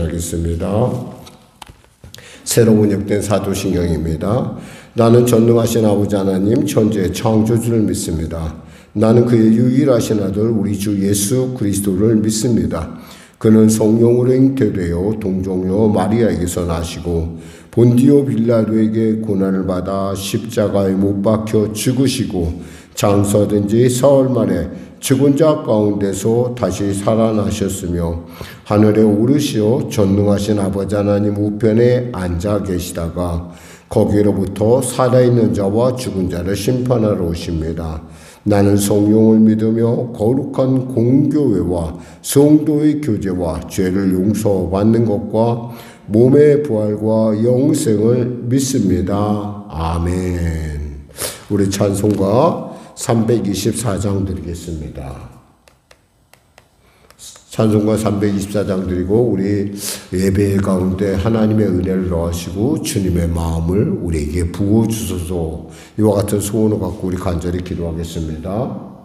하겠습니다. 새로운 역된 사도신경입니다. 나는 전능하신 아버지 하나님 천지의 창조주를 믿습니다. 나는 그의 유일하신 아들 우리 주 예수 그리스도를 믿습니다. 그는 성령으로 잉태되어 동정녀 마리아에게서 나시고 본디오 빌라도에게 고난을 받아 십자가에 못 박혀 죽으시고 장사된 지 사흘 만에 죽은 자 가운데서 다시 살아나셨으며 하늘에 오르시어 전능하신 아버지 하나님 우편에 앉아 계시다가 거기로부터 살아있는 자와 죽은 자를 심판하러 오십니다. 나는 성령을 믿으며 거룩한 공교회와 성도의 교제와 죄를 용서받는 것과 몸의 부활과 영생을 믿습니다. 아멘. 우리 찬송가 324장 드리겠습니다. 찬송가 324장 드리고 우리 예배 가운데 하나님의 은혜를 넣으시고 주님의 마음을 우리에게 부어주소서. 이와 같은 소원을 갖고 우리 간절히 기도하겠습니다.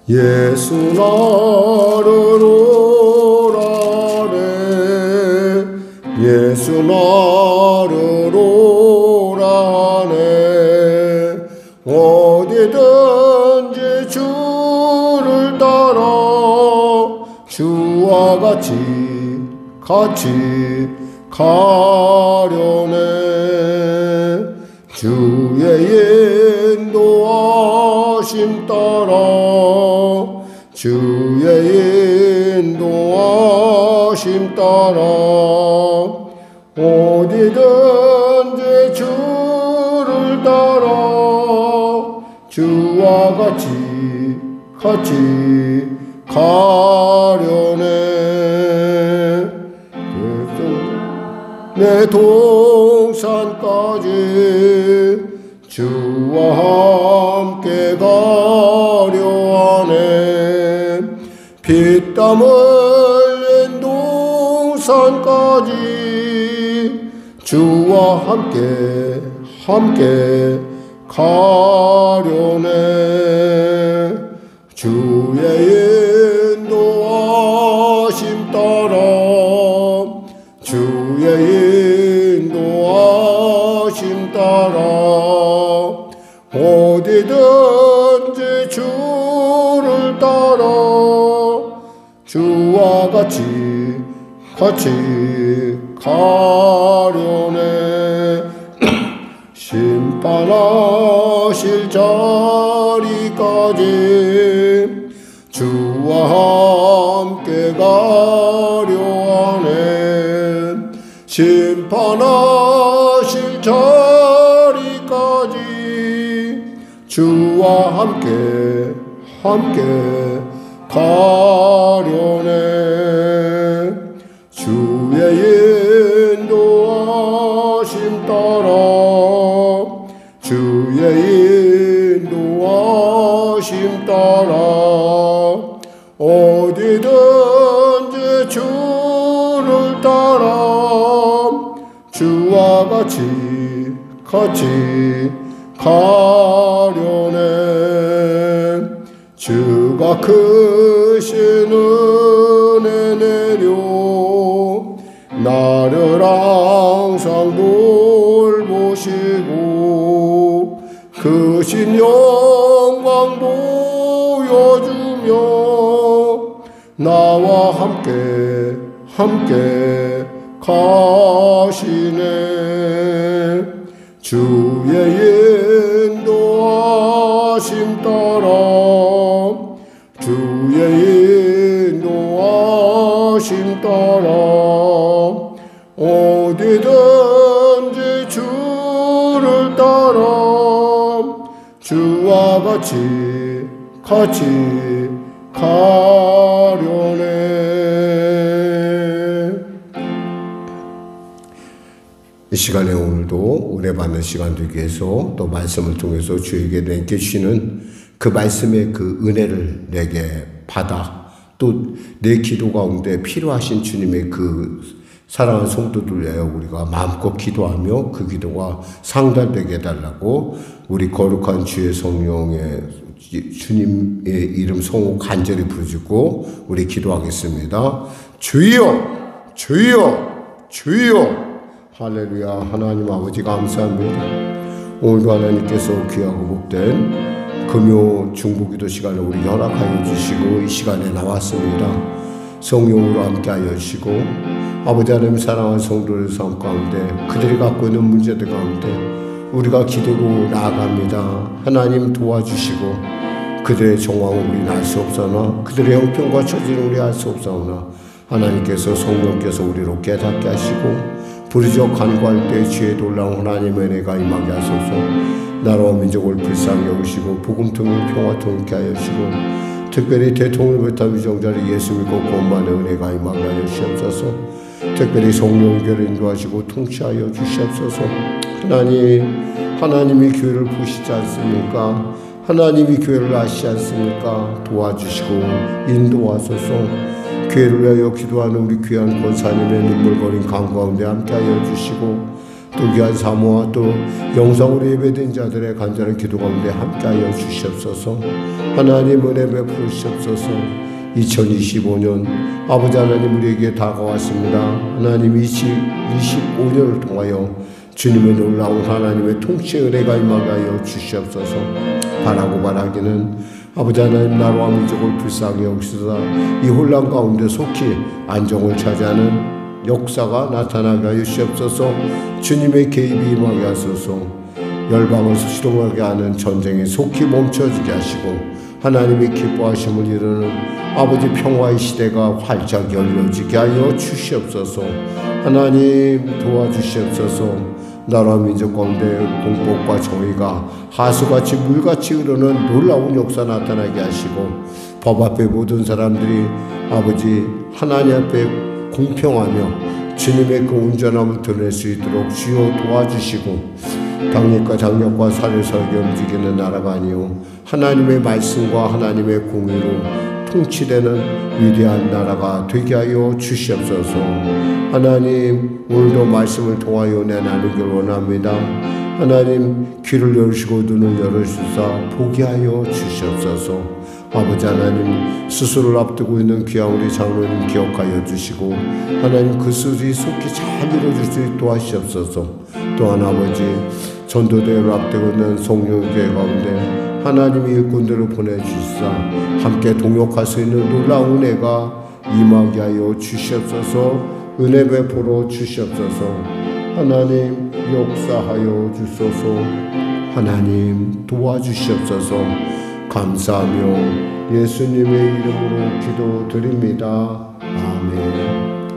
예수 나를 오라네 예수 나를 오라네 어디든지 주를 따라 주와 같이 가려네 주의 인도하심 따라 주의 인도하심 따라 어디든지 주를 따라 주와 같이 가려네 내 동산까지 주와 함께 가려 하네 피땀 흘린 동산까지 주와 함께 가려네 주의 인도하심 따라 주의 인도하심 따라 어디든지 주를 따라 주와 같이 가려네 심판하실 자리까지 주와 함께 가려 하네 심판하실 자리까지 주와 함께 가려네 주의 인도하심 따라 주의 인도하심 따라 어디든지 주를 따라 주와 같이 가려네 주가 크신 은혜 내려 나를 항상 돌보시고 크신 영광 보여주며 나와 함께 가시네 주의 인도하심 따라 주의 인도하심 따라 어디든지 주를 따라 주와 같이 가려네 이 시간에 오늘도 은혜 받는 시간 되기 위해서 또 말씀을 통해서 주에게 내게 주시는 그 말씀의 그 은혜를 내게 받아 또 내 기도 가운데 필요하신 주님의 그 사랑하는 성도들 위하여 우리가 마음껏 기도하며 그 기도가 상달되게 해달라고 우리 거룩한 주의 성령의 주님의 이름 성호 간절히 부르짖고 우리 기도하겠습니다. 주여 주여 주여. 할렐루야. 하나님 아버지 감사합니다. 오늘도 하나님께서 귀하고 복된 금요 중보기도 시간을 우리 허락하여 주시고 이 시간에 나왔습니다. 성령으로 함께하여 주시고 아버지 하나님 사랑하는 성도들 삶 가운데 그들이 갖고 있는 문제들 가운데 우리가 기도로 나아갑니다. 하나님 도와주시고 그들의 정황을 우리는 알 수 없사오나 그들의 형편과 처지는 우리 알 수 없사오나 하나님께서 성령께서 우리로 깨닫게 하시고 부르짖어 간구할 때 주의 놀라운 하나님의 은혜가 임하게 하소서. 나라와 민족을 불쌍히 여기시고 복음 통일 평화 통일케 하여 주시고 특별히 대통령을 비롯한 위정자를 예수 믿고 구원받는 은혜가 임하게 하여 주시옵소서. 특별히 성령께로 인도하시고 통치하여 주시옵소서. 하나님이 교회를 보시지 않습니까? 하나님이 교회를 아시지 않습니까? 도와주시고 인도하소서. 교회를 위하여 기도하는 우리 귀한 권사님의 눈물거린 강 가운데 함께하여 주시고 또 귀한 사모와 또 영상으로 예배된 자들의 간절한 기도 가운데 함께하여 주시옵소서. 하나님 은혜 베푸시옵소서. 2025년 아버지 하나님 우리에게 다가왔습니다. 하나님 2025년을 통하여 주님의 놀라운 하나님의 통치의 은혜가 임하게 하여 주시옵소서. 바라고 바라기는 아버지 하나님 나라와 민족을 불쌍히 여기시사 이 혼란 가운데 속히 안정을 차지하는 역사가 나타나게 하여 주시옵소서. 주님의 개입이 임하게 하소서. 열방을 수동하게 하는 전쟁이 속히 멈춰지게 하시고 하나님의 기뻐하심을 이루는 아버지 평화의 시대가 활짝 열려지게 하여 주시옵소서. 하나님 도와주시옵소서. 나라와 민족 가운데 공복과 정의가 하수같이 물같이 흐르는 놀라운 역사 나타나게 하시고 법 앞에 모든 사람들이 아버지 하나님 앞에 공평하며 주님의 그 온전함을 드러낼 수 있도록 주여 도와주시고 당력과 장력과 살을 설계 움직이는 나라가 아니요 하나님의 말씀과 하나님의 공의로 통치되는 위대한 나라가 되게 하여 주시옵소서. 하나님 오늘도 말씀을 통하여 은혜 나누길 원합니다. 하나님 귀를 열으시고 눈을 열어주사 보게 하여 주시옵소서. 아버지 하나님 수술을 앞두고 있는 귀한 우리 장로님 기억하여 주시고 하나님 그 수술이 속히 잘 이루어질 수 있도록 하시옵소서. 또한 아버지 전도대회를 앞두고 있는 성령교회 가운데 하나님이 일꾼들을 보내주시사 함께 동역할 수 있는 놀라운 은혜가 임하게 하여 주시옵소서. 은혜 베풀어 주시옵소서. 하나님 역사하여 주소서. 하나님 도와주시옵소서. 감사하며 예수님의 이름으로 기도드립니다. 아멘.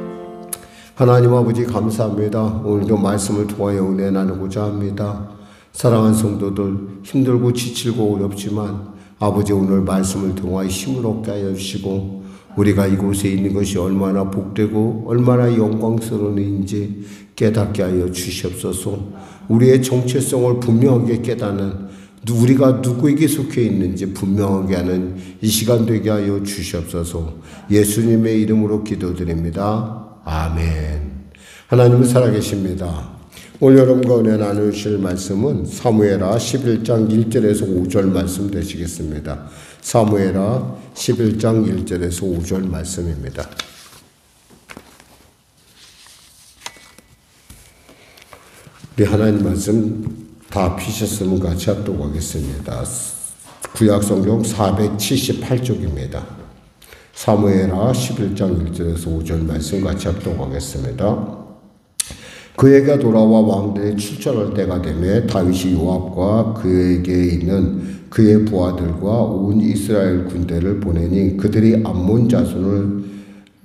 하나님 아버지 감사합니다. 오늘도 말씀을 통하여 은혜 나누고자 합니다. 사랑하는 성도들 힘들고 지치고 어렵지만 아버지 오늘 말씀을 통하여 힘을 얻게 하여 주시고 우리가 이곳에 있는 것이 얼마나 복되고 얼마나 영광스러운 일인지 깨닫게 하여 주시옵소서. 우리의 정체성을 분명하게 깨닫는 우리가 누구에게 속해 있는지 분명하게 하는 이 시간 되게 하여 주시옵소서. 예수님의 이름으로 기도드립니다. 아멘. 하나님은 살아계십니다. 오늘 여러분과 은혜 나누실 말씀은 사무엘하 11장 1절에서 5절 말씀 되시겠습니다. 사무엘하 11장 1절에서 5절 말씀입니다. 우리 하나님 말씀 다 피셨으면 같이 합독하겠습니다. 구약성경 478쪽입니다. 사무엘하 11장 1절에서 5절 말씀 같이 합독하겠습니다. 그에게 돌아와 왕들이 출전할 때가 되매 다윗이 요압과 그에게 있는 그의 부하들과 온 이스라엘 군대를 보내니 그들이 암몬 자손을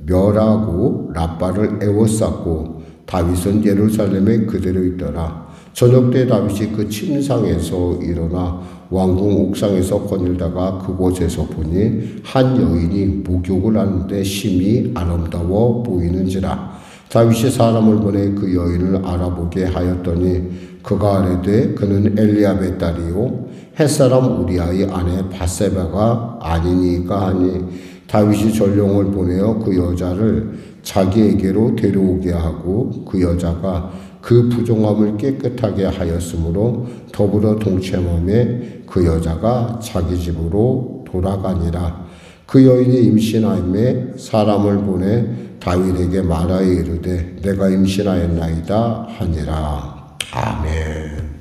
멸하고 라빠를 에워쌌고 다윗은 예루살렘에 그대로 있더라. 저녁 때 다윗이 그 침상에서 일어나 왕궁 옥상에서 거닐다가 그곳에서 보니 한 여인이 목욕을 하는데 심히 아름다워 보이는지라. 다윗이 사람을 보내 그 여인을 알아보게 하였더니 그가 아뢰되 그는 엘리압의 딸이요 햇사람 우리아의 아내 밧세바가 아니니까 하니 다윗이 전령을 보내어 그 여자를 자기에게로 데려오게 하고 그 여자가 그 부정함을 깨끗하게 하였으므로 더불어 동침함에 그 여자가 자기 집으로 돌아가니라. 그 여인이 임신하임에 사람을 보내 다윗에게 말하여 이르되 내가 임신하였나이다 하니라. 아멘.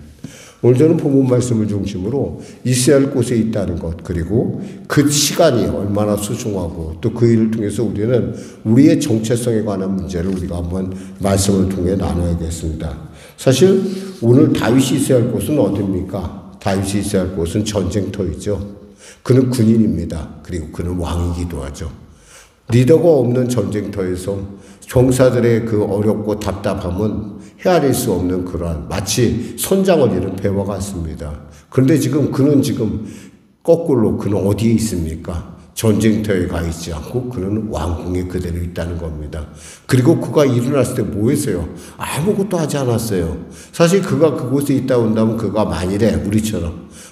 오늘 저는 본문 말씀을 중심으로 있어야 할 곳에 있다는 것, 그리고 그 시간이 얼마나 소중하고 또 그 일을 통해서 우리는 우리의 정체성에 관한 문제를 우리가 한번 말씀을 통해 나눠야겠습니다. 사실 오늘 다윗이 있어야 할 곳은 어디입니까? 다윗이 있어야 할 곳은 전쟁터이죠. 그는 군인입니다. 그리고 그는 왕이기도 하죠. 리더가 없는 전쟁터에서 병사들의 그 어렵고 답답함은 헤아릴 수 없는 그러한 마치 선장을 잃은 배와 같습니다. 그런데 그는 거꾸로 그는 어디에 있습니까? 전쟁터에 가 있지 않고 그는 왕궁에 그대로 있다는 겁니다. 그리고 그가 일어났을 때 뭐 했어요? 아무것도 하지 않았어요. 사실 그가 그곳에 있다 온다면 그가 만일에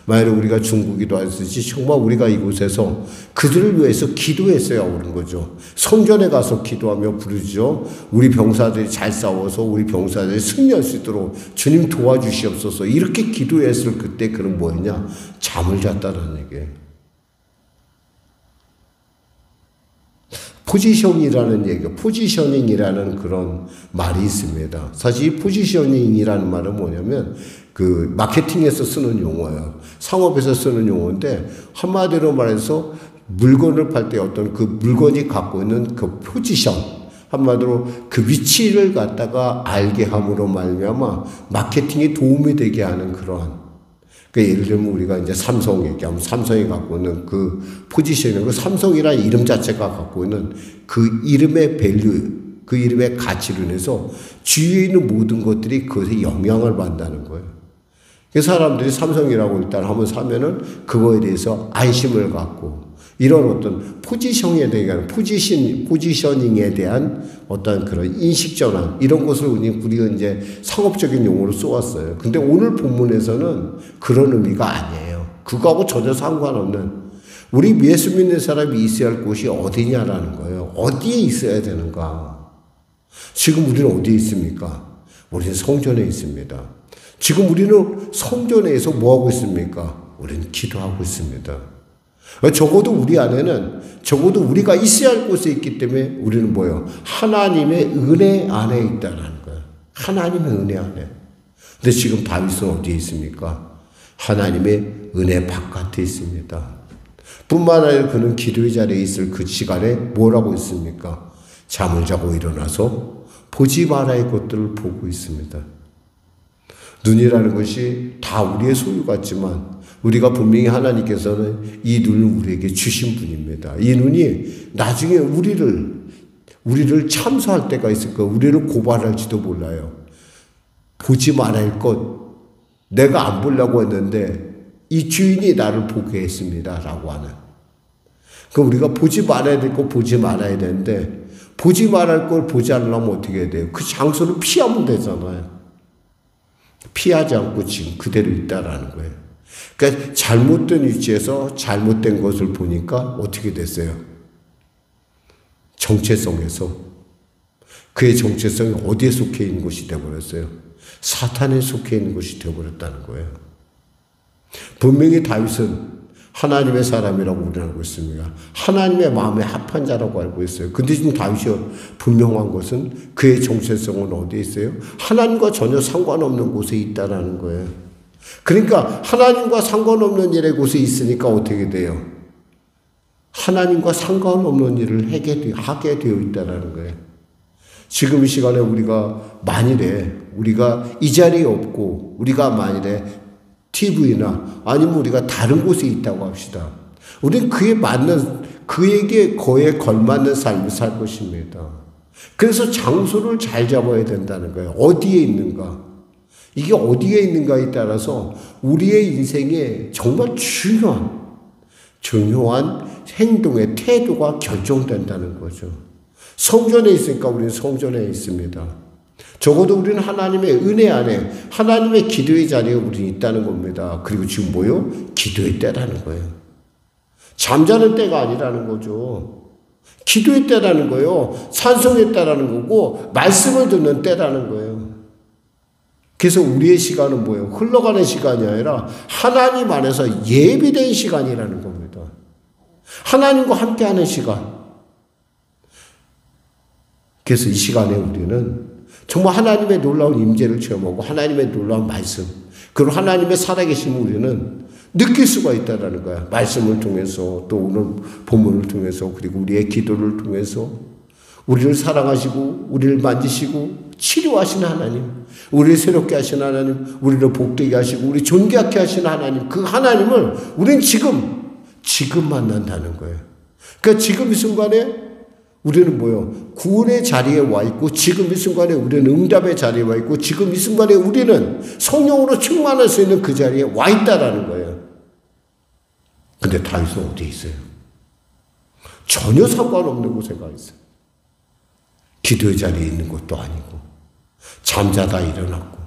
우리가 중국기도 하듯이 정말 우리가 이곳에서 그들을 위해서 기도했어야 오는 거죠. 성전에 가서 기도하며 부르죠. 우리 병사들이 잘 싸워서 우리 병사들이 승리할 수 있도록 주님 도와주시옵소서. 이렇게 기도했을 그때 그는 뭐였냐? 잠을 잤다는 얘기예요. 포지셔닝이라는 그런 말이 있습니다. 사실 이 포지셔닝이라는 말은 뭐냐면 그 마케팅에서 쓰는 용어예요. 상업에서 쓰는 용어인데 한마디로 말해서 물건을 팔 때 어떤 그 물건이 갖고 있는 그 포지션, 한마디로 그 위치를 갖다가 알게 함으로 말미암아 마케팅에 도움이 되게 하는 그러한. 그러니까 예를 들면 우리가 이제 삼성 얘기하면 삼성이 갖고 있는 그 포지션이고 삼성이라는 이름 자체가 갖고 있는 그 이름의 밸류, 그 이름의 가치로 인해서 주위에 있는 모든 것들이 그것에 영향을 받는다는 거예요. 그래서 사람들이 삼성이라고 일단 한번 사면은 그거에 대해서 안심을 갖고 이런 어떤 포지셔닝에 대한 어떤 그런 인식 전환, 이런 것을 우리가 이제 상업적인 용어로 써왔어요. 근데 오늘 본문에서는 그런 의미가 아니에요. 그거하고 전혀 상관없는, 우리 예수 믿는 사람이 있어야 할 곳이 어디냐라는 거예요. 어디에 있어야 되는가? 지금 우리는 어디에 있습니까? 우리는 성전에 있습니다. 지금 우리는 성전에서 뭐하고 있습니까? 우리는 기도하고 있습니다. 적어도 우리 안에는, 적어도 우리가 있어야 할 곳에 있기 때문에 우리는 뭐예요? 하나님의 은혜 안에 있다는 거예요. 하나님의 은혜 안에. 근데 지금 다윗은 어디에 있습니까? 하나님의 은혜 바깥에 있습니다. 뿐만 아니라 그는 기도의 자리에 있을 그 시간에 뭐라고 있습니까? 잠을 자고 일어나서 보지 말아야 할 것들을 보고 있습니다. 눈이라는 것이 다 우리의 소유 같지만 우리가 분명히 하나님께서는 이 눈을 우리에게 주신 분입니다. 이 눈이 나중에 우리를 참소할 때가 있을 거예요. 우리를 고발할지도 몰라요. 보지 말아야 할 것, 내가 안 보려고 했는데 이 주인이 나를 보게 했습니다 라고 하는. 그럼 우리가 보지 말아야 될 거 보지 말아야 되는데, 보지 말아야 할 걸 보지 않으려면 어떻게 해야 돼요? 그 장소를 피하면 되잖아요. 피하지 않고 지금 그대로 있다라는 거예요. 그러니까 잘못된 위치에서 잘못된 것을 보니까 어떻게 됐어요? 정체성에서, 그의 정체성이 어디에 속해 있는 것이 되어버렸어요? 사탄에 속해 있는 것이 되어버렸다는 거예요. 분명히 다윗은 하나님의 사람이라고 우리는 알고 있습니다. 하나님의 마음에 합한 자라고 알고 있어요. 근데 지금 다윗이 분명한 것은 그의 정체성은 어디에 있어요? 하나님과 전혀 상관없는 곳에 있다라는 거예요. 그러니까 하나님과 상관없는 일의 곳에 있으니까 어떻게 돼요? 하나님과 상관없는 일을 하게 되어 있다라는 거예요. 지금 이 시간에 우리가 만일에 우리가 이 자리에 없고 우리가 만일에 TV나 아니면 우리가 다른 곳에 있다고 합시다. 우리는 그에게 거에 걸맞는 삶을 살 것입니다. 그래서 장소를 잘 잡아야 된다는 거예요. 어디에 있는가? 이게 어디에 있는가에 따라서 우리의 인생에 정말 중요한 행동의 태도가 결정된다는 거죠. 성전에 있으니까 우리는 성전에 있습니다. 적어도 우리는 하나님의 은혜 안에, 하나님의 기도의 자리에 우리는 있다는 겁니다. 그리고 지금 뭐요? 기도의 때라는 거예요. 잠자는 때가 아니라는 거죠. 기도의 때라는 거예요. 찬송의 때라는 거고 말씀을 듣는 때라는 거예요. 그래서 우리의 시간은 뭐예요? 흘러가는 시간이 아니라 하나님 안에서 예비된 시간이라는 겁니다. 하나님과 함께하는 시간. 그래서 이 시간에 우리는 정말 하나님의 놀라운 임재를 체험하고 하나님의 놀라운 말씀, 그리고 하나님의 살아계심을 우리는 느낄 수가 있다는 거야. 말씀을 통해서, 또 오늘 본문을 통해서, 그리고 우리의 기도를 통해서 우리를 사랑하시고 우리를 만지시고 치료하시는 하나님, 우리를 새롭게 하시는 하나님, 우리를 복되게 하시고 우리 존귀하게 하시는 하나님, 그 하나님을 우리는 지금 만난다는 거예요. 그러니까 지금 이 순간에 우리는 뭐요? 구원의 자리에 와 있고, 지금 이 순간에 우리는 응답의 자리에 와 있고, 지금 이 순간에 우리는 성령으로 충만할 수 있는 그 자리에 와 있다라는 거예요. 근데 다윗은 어디에 있어요? 전혀 상관없는 곳에 가 있어요. 기도의 자리에 있는 것도 아니고, 잠자다 일어났고,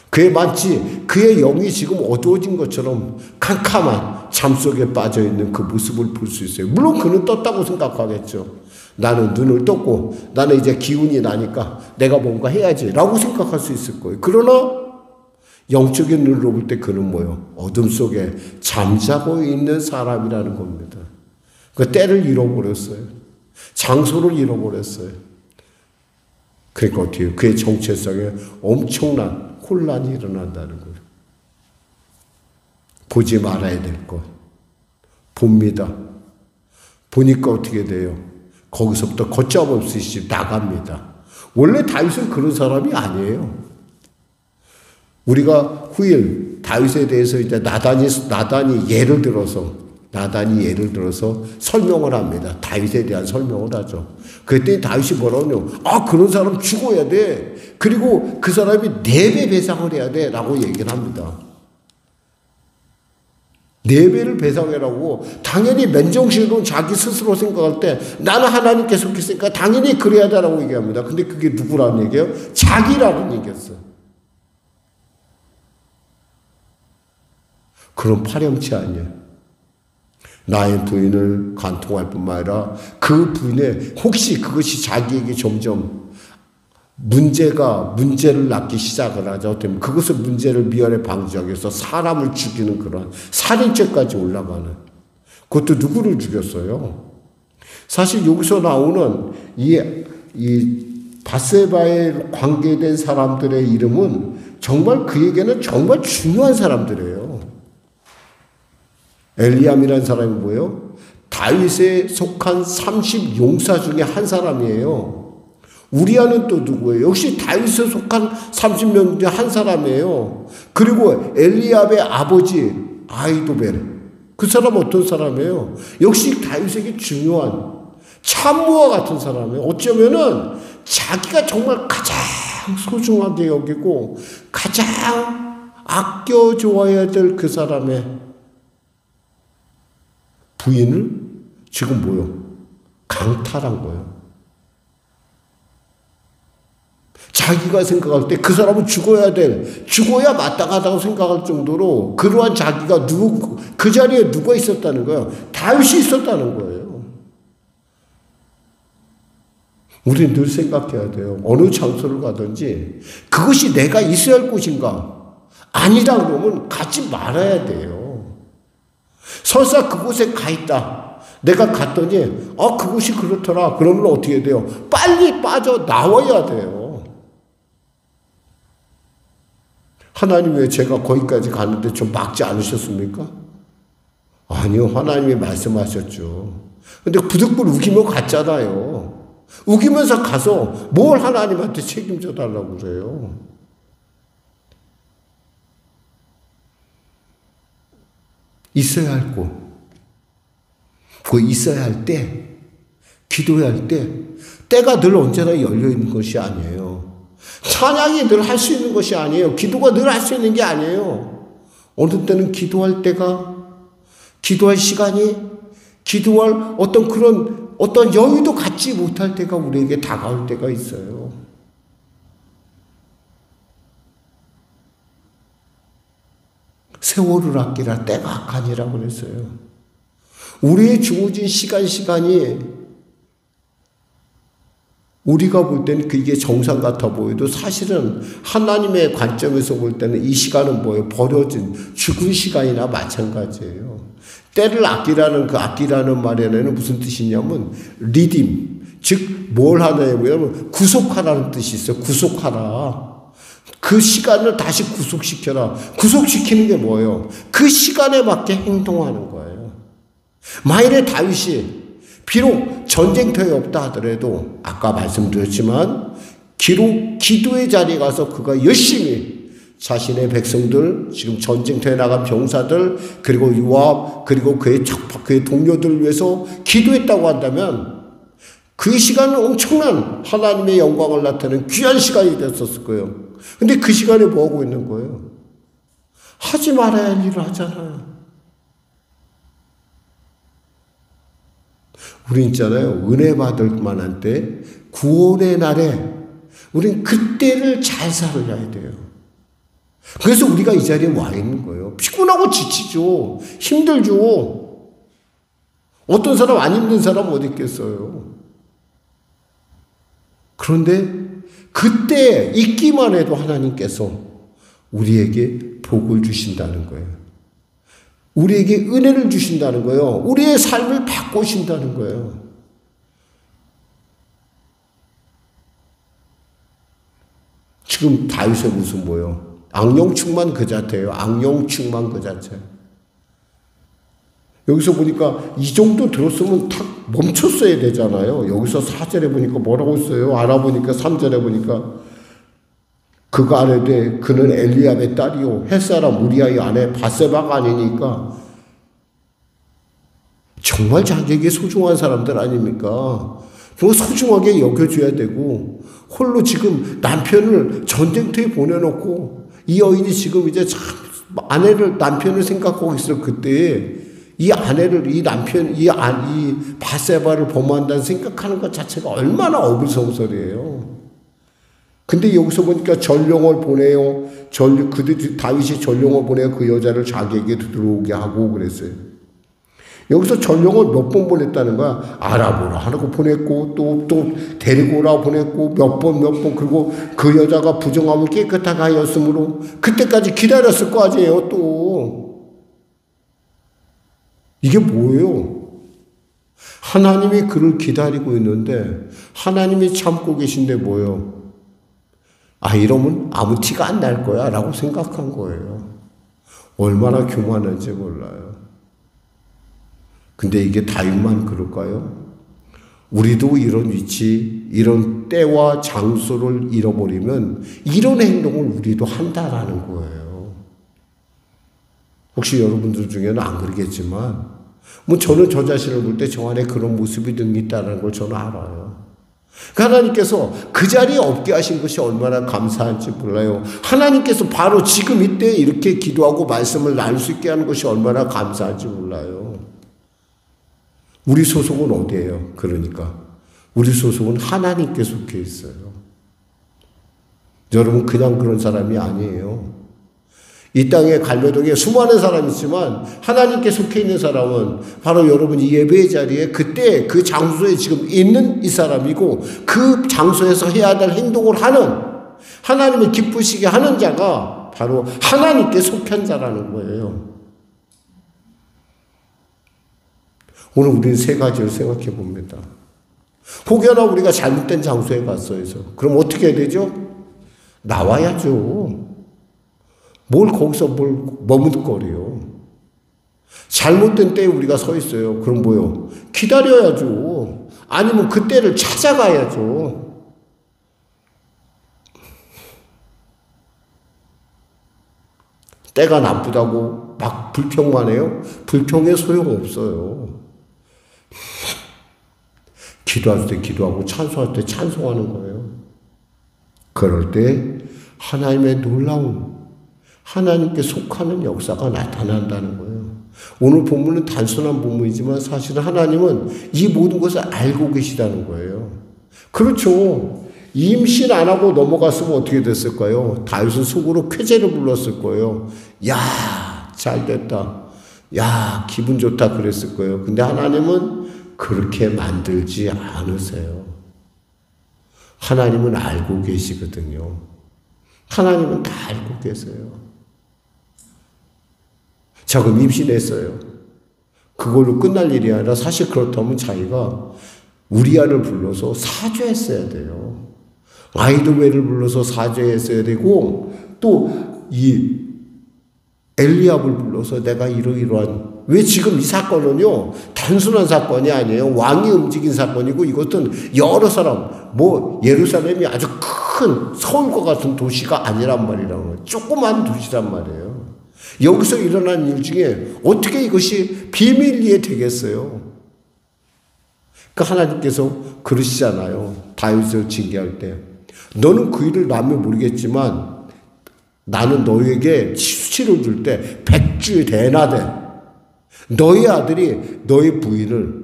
그의 영이 지금 어두워진 것처럼 캄캄한 잠속에 빠져있는 그 모습을 볼 수 있어요. 물론 그는 떴다고 생각하겠죠. 나는 눈을 떴고 나는 이제 기운이 나니까 내가 뭔가 해야지 라고 생각할 수 있을 거예요. 그러나 영적인 눈으로 볼 때 그는 뭐예요? 어둠 속에 잠자고 있는 사람이라는 겁니다. 그 때를 잃어버렸어요. 장소를 잃어버렸어요. 그러니까 어떻게 해요? 그의 정체성에 엄청난 혼란이 일어난다는 거예요. 보지 말아야 될 것 봅니다. 보니까 어떻게 돼요? 거기서부터 걷잡없이 나갑니다. 원래 다윗은 그런 사람이 아니에요. 우리가 후일 다윗에 대해서 이제 나단이 예를 들어서 설명을 합니다. 다윗에 대한 설명을 하죠. 그랬더니 다윗이 뭐라고요? 그런 사람 죽어야 돼. 그리고 그 사람이 4배 배상을 해야 돼. 라고 얘기를 합니다. 4배를 배상해라고. 당연히 맨정신으로 자기 스스로 생각할 때 나는 하나님께 속했으니까 당연히 그래야 되라고 얘기합니다. 근데 그게 누구라는 얘기예요? 자기라는 얘기였어요. 그런 파렴치 아니에요. 나의 부인을 간통할 뿐만 아니라 그 부인의 혹시 그것이 자기에게 점점 문제를 낳기 시작을 하죠. 어쩌면 그것을 문제를 미연에 방지하기 위해서 사람을 죽이는 그런 살인죄까지 올라가는. 그것도 누구를 죽였어요? 사실 여기서 나오는 이 바세바에 관계된 사람들의 이름은 정말 그에게는 정말 중요한 사람들이에요. 엘리암이라는 사람이 뭐예요? 다윗에 속한 30용사 중에 한 사람이에요. 우리아는 또 누구예요? 역시 다윗에 속한 30명 중에 한 사람이에요. 그리고 엘리압의 아버지 아히도벨, 그 사람 어떤 사람이에요? 역시 다윗에게 중요한 참모와 같은 사람이에요. 어쩌면은 자기가 정말 가장 소중하게 여기고 가장 아껴 좋아해야 될 그 사람의 부인을 지금 뭐요? 강탈한 거예요. 자기가 생각할 때 그 사람은 죽어야 마땅하다고 생각할 정도로 그러한 자기가 그 자리에 누가 있었다는 거예요? 다윗이 있었다는 거예요. 우리는 늘 생각해야 돼요. 어느 장소를 가든지 그것이 내가 있어야 할 곳인가? 아니라 그러면 가지 말아야 돼요. 설사 그곳에 가 있다. 내가 갔더니 그곳이 그렇더라. 그러면 어떻게 돼요? 빨리 빠져나와야 돼요. 하나님 왜 제가 거기까지 가는데 좀 막지 않으셨습니까? 아니요. 하나님이 말씀하셨죠. 근데 부득불 우기며 갔잖아요. 우기면서 가서 뭘 하나님한테 책임져 달라고 그래요. 있어야 할 곳, 그 있어야 할 때, 기도해야 할 때, 때가 늘 언제나 열려있는 것이 아니에요. 찬양이 늘 할 수 있는 것이 아니에요. 기도가 늘 할 수 있는 게 아니에요. 어느 때는 기도할 때가, 기도할 시간이, 기도할 어떤 여유도 갖지 못할 때가 우리에게 다가올 때가 있어요. 세월을 아끼라 때가 악하니라고 그랬어요. 우리의 주어진 시간이 우리가 볼 때는 그게 정상 같아 보여도 사실은 하나님의 관점에서 볼 때는 이 시간은 뭐예요? 버려진 죽은 시간이나 마찬가지예요. 때를 아끼라는 그 아끼라는 말에는 무슨 뜻이냐면 리딤, 즉 뭘 하냐면 구속하라는 뜻이 있어요. 구속하라. 그 시간을 다시 구속시켜라. 구속시키는 게 뭐예요? 그 시간에 맞게 행동하는 거예요. 만일에 다윗이 비록 전쟁터에 없다 하더라도 아까 말씀드렸지만 기도의 자리에 가서 그가 열심히 자신의 백성들, 지금 전쟁터에 나간 병사들, 그리고 요압, 그리고 그의 동료들을 위해서 기도했다고 한다면 그 시간은 엄청난 하나님의 영광을 나타내는 귀한 시간이 됐었을 거예요. 근데 그 시간에 뭐 하고 있는 거예요? 하지 말아야 할 일을 하잖아요. 우리 있잖아요. 은혜 받을 만한 때, 구원의 날에 우린 그때를 잘 살아야 돼요. 그래서 우리가 이 자리에 와 있는 거예요. 피곤하고 지치죠. 힘들죠. 어떤 사람 안 힘든 사람 어디 있겠어요. 그런데 그때 있기만 해도 하나님께서 우리에게 복을 주신다는 거예요. 우리에게 은혜를 주신다는 거예요. 우리의 삶을 바꾸신다는 거예요. 지금 다윗의 모습 뭐예요? 악령충만 그 자체예요. 악령충만 그 자체. 여기서 보니까 이 정도 들었으면 탁 멈췄어야 되잖아요. 여기서 4절에 보니까 뭐라고 써요? 알아보니까 3절에 보니까 그가 아뢰되 그는 엘리압의 딸이요 햇사람 우리아의 아내 바세바가 아니니까. 정말 자기에게 소중한 사람들 아닙니까? 정말 소중하게 여겨줘야 되고 홀로 지금 남편을 전쟁터에 보내놓고 이 여인이 지금 이제 참 남편을 생각하고 있어요. 그때 이 아내를, 이 남편, 이 바세바를 범한다는 생각하는 것 자체가 얼마나 어불성설이에요. 근데 여기서 보니까 전령을 보내요. 다윗이 전령을 보내요. 그 여자를 자기에게 들어오게 하고 그랬어요. 여기서 전령을 몇 번 보냈다는 거야. 알아보라 하고 보냈고, 또 데리고 오라 보냈고, 몇 번, 그리고 그 여자가 부정함을 깨끗하게 하였으므로 그때까지 기다렸을 거 아니에요, 또. 이게 뭐예요? 하나님이 그를 기다리고 있는데 하나님이 참고 계신데 뭐예요? 이러면 아무 티가 안 날 거야 라고 생각한 거예요. 얼마나 교만한지 몰라요. 근데 이게 다윗만 그럴까요? 우리도 이런 위치, 이런 때와 장소를 잃어버리면 이런 행동을 우리도 한다라는 거예요. 혹시 여러분들 중에는 안 그러겠지만 저는 저 자신을 볼 때 저 안에 그런 모습이 늘 있다는 걸 저는 알아요. 하나님께서 그 자리에 없게 하신 것이 얼마나 감사한지 몰라요. 하나님께서 바로 지금 이때 이렇게 기도하고 말씀을 나눌 수 있게 하는 것이 얼마나 감사한지 몰라요. 우리 소속은 어디예요? 그러니까 우리 소속은 하나님께 속해 있어요. 여러분 그냥 그런 사람이 아니에요. 이 땅에 갈매동에 수많은 사람이 있지만 하나님께 속해 있는 사람은 바로 여러분 이 예배의 자리에 그때 그 장소에 지금 있는 이 사람이고 그 장소에서 해야 될 행동을 하는 하나님을 기쁘시게 하는 자가 바로 하나님께 속한 자라는 거예요. 오늘 우리는 세 가지를 생각해 봅니다. 혹여나 우리가 잘못된 장소에 갔어요. 그럼 어떻게 해야 되죠? 나와야죠. 뭘 거기서 머뭇거려요. 잘못된 때에 우리가 서 있어요. 그럼 뭐요? 기다려야죠. 아니면 그 때를 찾아가야죠. 때가 나쁘다고 막 불평만 해요? 불평에 소용없어요. 기도할 때 기도하고 찬송할 때 찬송하는 거예요. 그럴 때 하나님의 놀라운 하나님께 속하는 역사가 나타난다는 거예요. 오늘 본문은 단순한 본문이지만 사실은 하나님은 이 모든 것을 알고 계시다는 거예요. 그렇죠. 임신 안 하고 넘어갔으면 어떻게 됐을까요? 다윗은 속으로 쾌재를 불렀을 거예요. 야, 잘 됐다. 야, 기분 좋다 그랬을 거예요. 근데 하나님은 그렇게 만들지 않으세요. 하나님은 알고 계시거든요. 하나님은 다 알고 계세요. 자금 임신했어요. 그걸로 끝날 일이 아니라 사실 그렇다면 자기가 우리아를 불러서 사죄했어야 돼요. 아이도벨을 불러서 사죄했어야 되고 또 이 엘리압을 불러서 내가 이러이러한 왜 지금 이 사건은요 단순한 사건이 아니에요. 왕이 움직인 사건이고 이것은 여러 사람 뭐 예루살렘이 아주 큰 서울과 같은 도시가 아니란 말이라는 거예요. 조그만 도시란 말이에요. 여기서 일어난 일 중에 어떻게 이것이 비밀리에 되겠어요? 그러니까 하나님께서 그러시잖아요. 다윗을 징계할 때 너는 그 일을 남을 모르겠지만 나는 너에게 수치를 줄 때 100주 대나되 너희 아들이 너희 부인을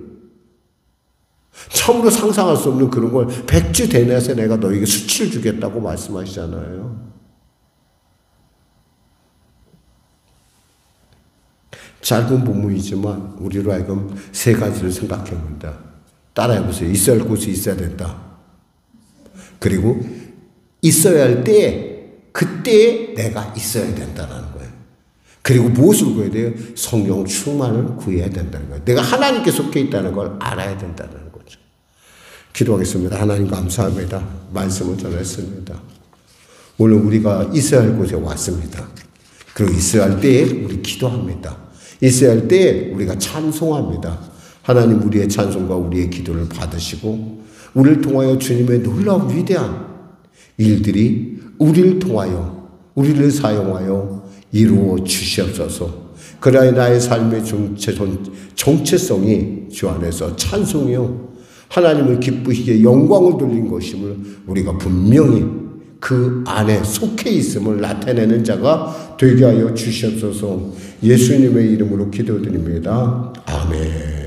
처음으로 상상할 수 없는 그런 걸 100주 대나서 내가 너에게 수치를 주겠다고 말씀하시잖아요. 짧은 본문이지만 우리로 하여금 세 가지를 생각해 봅니다. 따라해보세요. 있어야 할 곳이 있어야 된다. 그리고 있어야 할 때에 그때에 내가 있어야 된다는 거예요. 그리고 무엇을 구해야 돼요? 성령 충만을 구해야 된다는 거예요. 내가 하나님께 속해 있다는 걸 알아야 된다는 거죠. 기도하겠습니다. 하나님 감사합니다. 말씀을 전했습니다. 오늘 우리가 있어야 할 곳에 왔습니다. 그리고 있어야 할 때에 우리 기도합니다. 있어야 할 때에 우리가 찬송합니다. 하나님 우리의 찬송과 우리의 기도를 받으시고 우리를 통하여 주님의 놀라운 위대한 일들이 우리를 통하여 우리를 사용하여 이루어 주시옵소서. 그러하여 나의 삶의 정체성이 주 안에서 찬송이요 하나님을 기쁘시게 영광을 돌린 것임을 우리가 분명히 그 안에 속해 있음을 나타내는 자가 되게 하여 주시옵소서. 예수님의 이름으로 기도드립니다. 아멘.